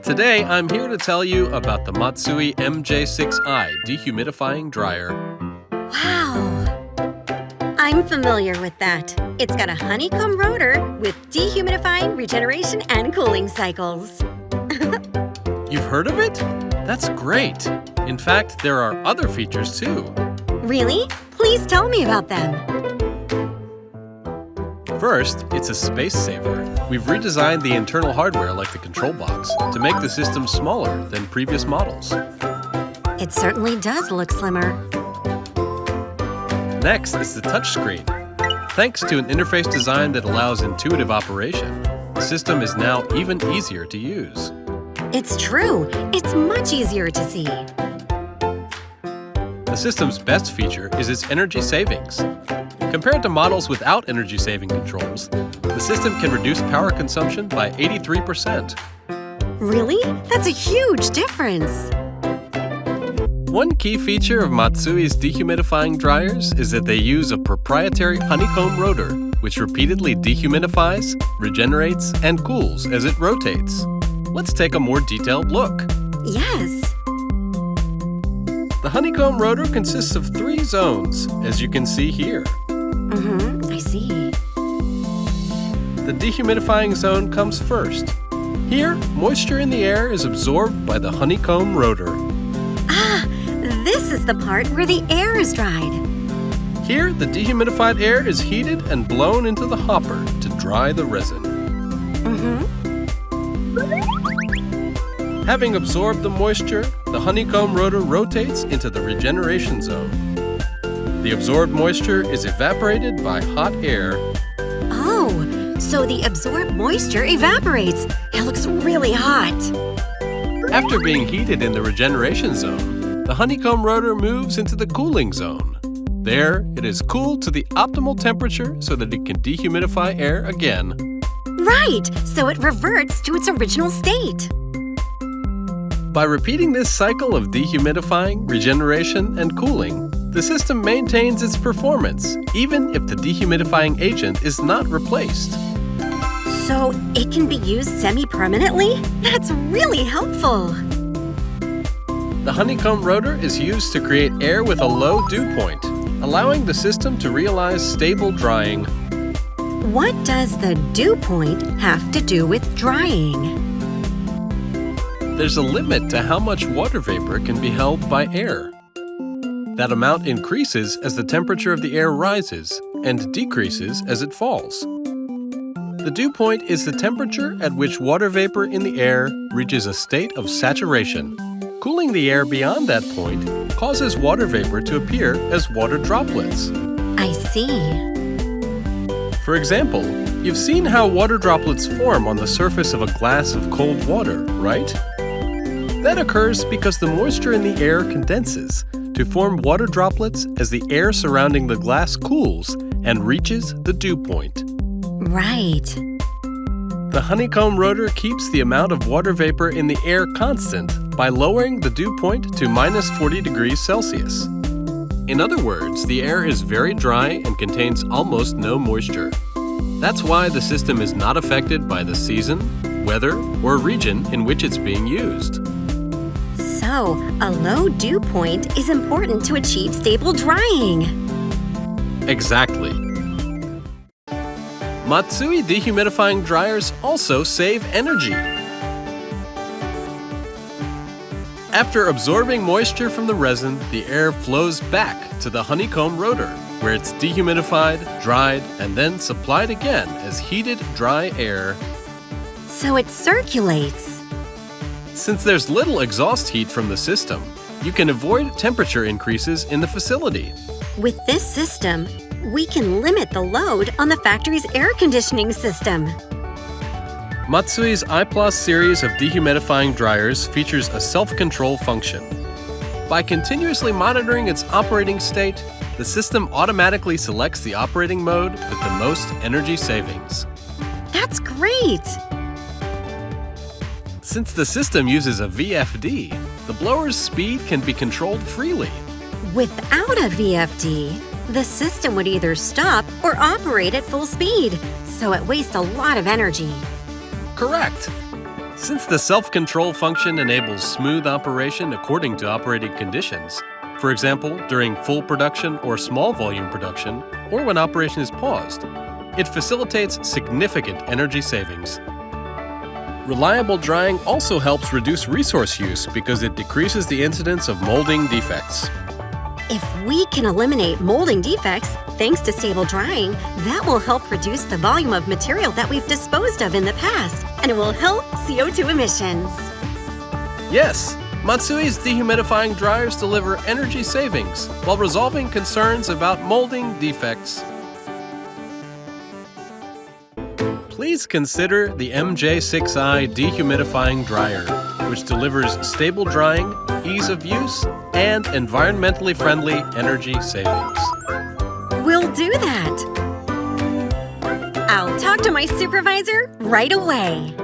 Today, I'm here to tell you about the Matsui MJ6-i Dehumidifying Dryer. Wow! I'm familiar with that. It's got a honeycomb rotor with dehumidifying, regeneration, and cooling cycles. You've heard of it? That's great! In fact, there are other features too. Really? Please tell me about them. First, it's a space saver. We've redesigned the internal hardware like the control box to make the system smaller than previous models. It certainly does look slimmer. Next is the touchscreen. Thanks to an interface design that allows intuitive operation, the system is now even easier to use. It's true. It's much easier to see. The system's best feature is its energy savings. Compared to models without energy-saving controls, the system can reduce power consumption by 83%. Really? That's a huge difference. One key feature of Matsui's dehumidifying dryers is that they use a proprietary honeycomb rotor, which repeatedly dehumidifies, regenerates, and cools as it rotates. Let's take a more detailed look. Yes. The honeycomb rotor consists of 3 zones, as you can see here. I see. The dehumidifying zone comes first. Here, moisture in the air is absorbed by the honeycomb rotor. Ah, this is the part where the air is dried. Here, the dehumidified air is heated and blown into the hopper to dry the resin. Having absorbed the moisture, the honeycomb rotor rotates into the regeneration zone. The absorbed moisture is evaporated by hot air. Oh, so the absorbed moisture evaporates. It looks really hot. After being heated in the regeneration zone, the honeycomb rotor moves into the cooling zone. There, it is cooled to the optimal temperature so that it can dehumidify air again. Right, so it reverts to its original state. By repeating this cycle of dehumidifying, regeneration, and cooling, the system maintains its performance, even if the dehumidifying agent is not replaced. So it can be used semi-permanently? That's really helpful. The honeycomb rotor is used to create air with a low dew point, allowing the system to realize stable drying. What does the dew point have to do with drying? There's a limit to how much water vapor can be held by air. That amount increases as the temperature of the air rises and decreases as it falls. The dew point is the temperature at which water vapor in the air reaches a state of saturation. Cooling the air beyond that point causes water vapor to appear as water droplets. I see. For example, you've seen how water droplets form on the surface of a glass of cold water, right? That occurs because the moisture in the air condenses to form water droplets as the air surrounding the glass cools and reaches the dew point. Right. The honeycomb rotor keeps the amount of water vapor in the air constant by lowering the dew point to minus 40 degrees Celsius. In other words, the air is very dry and contains almost no moisture. That's why the system is not affected by the season, weather, or region in which it's being used. So, a low dew point is important to achieve stable drying. Exactly. Matsui dehumidifying dryers also save energy. After absorbing moisture from the resin, the air flows back to the honeycomb rotor, where it's dehumidified, dried, and then supplied again as heated, dry air. So it circulates. Since there's little exhaust heat from the system, you can avoid temperature increases in the facility. With this system, we can limit the load on the factory's air conditioning system. Matsui's i+ series of dehumidifying dryers features a self-control function. By continuously monitoring its operating state, the system automatically selects the operating mode with the most energy savings. That's great! Since the system uses a VFD, the blower's speed can be controlled freely. Without a VFD, the system would either stop or operate at full speed, so it wastes a lot of energy. Correct. Since the self-control function enables smooth operation according to operating conditions, for example, during full production or small volume production, or when operation is paused, it facilitates significant energy savings. Reliable drying also helps reduce resource use because it decreases the incidence of molding defects. If we can eliminate molding defects thanks to stable drying, that will help reduce the volume of material that we've disposed of in the past, and it will help CO2 emissions. Yes, Matsui's dehumidifying dryers deliver energy savings while resolving concerns about molding defects. Please consider the MJ6-i Dehumidifying Dryer, which delivers stable drying, ease of use, and environmentally friendly energy savings. We'll do that. I'll talk to my supervisor right away.